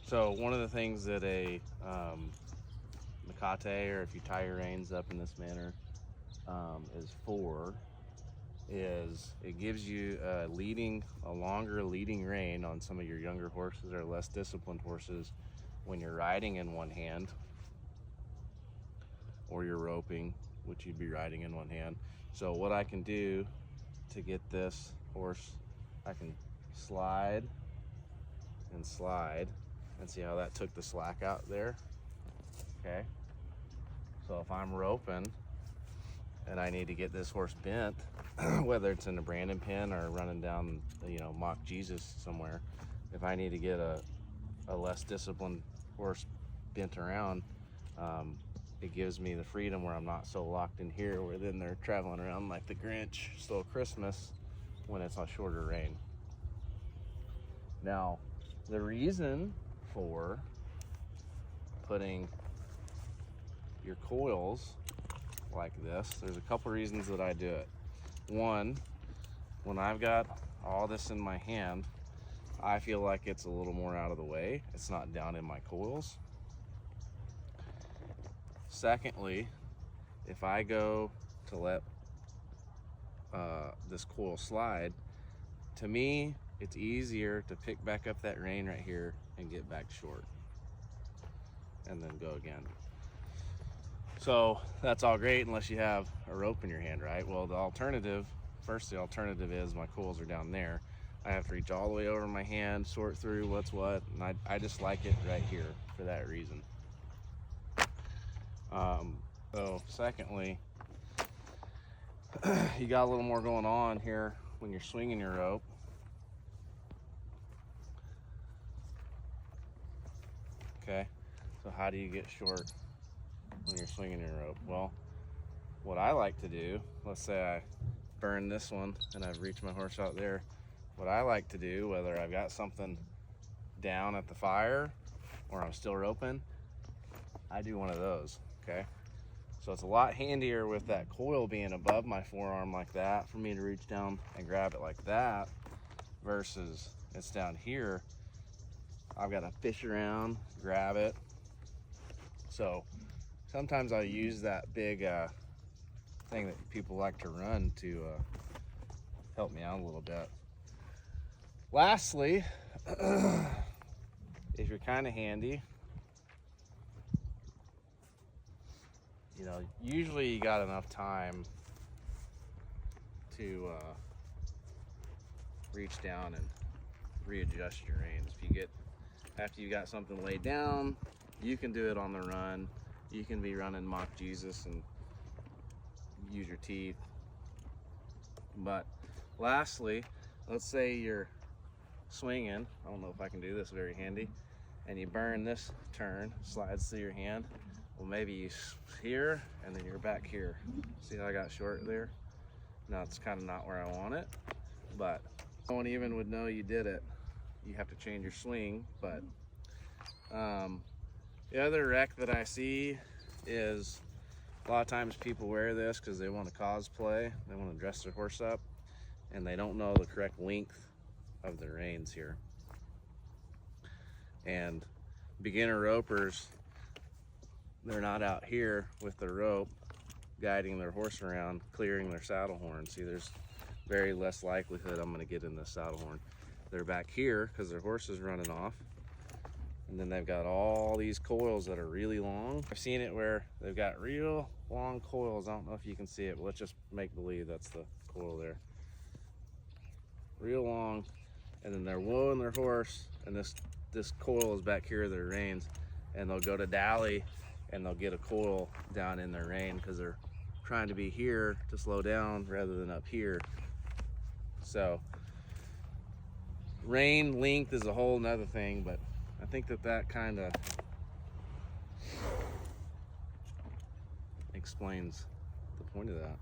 So one of the things that a mecate, or if you tie your reins up in this manner, is it gives you a longer leading rein on some of your younger horses or less disciplined horses when you're riding in one hand, or you're roping, which you'd be riding in one hand. So what I can do to get this horse, I can slide and slide, and see how that took the slack out there. Okay, so if I'm roping and I need to get this horse bent, whether it's in a Brandon pin or running down, Mock Jesus somewhere, if I need to get a less disciplined horse bent around, it gives me the freedom where I'm not so locked in here, where then they're traveling around like the Grinch stole Christmas when it's on shorter rein. Now, the reason for putting your coils like this, there's a couple reasons that I do it. One, when I've got all this in my hand, I feel like it's a little more out of the way. It's not down in my coils. Secondly, if I go to let this coil slide, to me, it's easier to pick back up that rein right here and get back short and then go again. So that's all great unless you have a rope in your hand, right? Well, the alternative is my coils are down there. I have to reach all the way over my hand, sort through what's what, and I just like it right here for that reason. So secondly, you got a little more going on here when you're swinging your rope. Okay, so how do you get short when you're swinging your rope? Well, what I like to do, let's say I burn this one and I've reached my horse out there. What I like to do, whether I've got something down at the fire or I'm still roping, I do one of those, okay? So it's a lot handier with that coil being above my forearm like that for me to reach down and grab it like that, versus it's down here. I've got to fish around, grab it. So sometimes I use that big thing that people like to run to help me out a little bit. Lastly, if you're kind of handy, usually you got enough time to reach down and readjust your reins. After you got something laid down, you can do it on the run. You can be running Mock Jesus and use your teeth. But lastly, let's say you're swinging, I don't know if I can do this very handy, and you burn this turn, slides through your hand. Well, maybe you here and then you're back here. See how I got short there? Now it's kind of not where I want it, but no one even would know you did it. You have to change your swing. But the other wreck that I see is a lot of times people wear this because they want to cosplay, they want to dress their horse up, and they don't know the correct length of the reins here. And beginner ropers, they're not out here with the rope guiding their horse around, clearing their saddle horn. See, there's very less likelihood I'm going to get in this saddle horn. They're back here because their horse is running off, and then they've got all these coils that are really long. I've seen it where they've got real long coils. I don't know if you can see it, but let's just make believe that's the coil there. Real long, and then they're wooing their horse, and this coil is back here, their reins, and they'll go to dally and they'll get a coil down in their rein because they're trying to be here to slow down rather than up here. So rein length is a whole nother thing, but I think that kind of explains the point of that.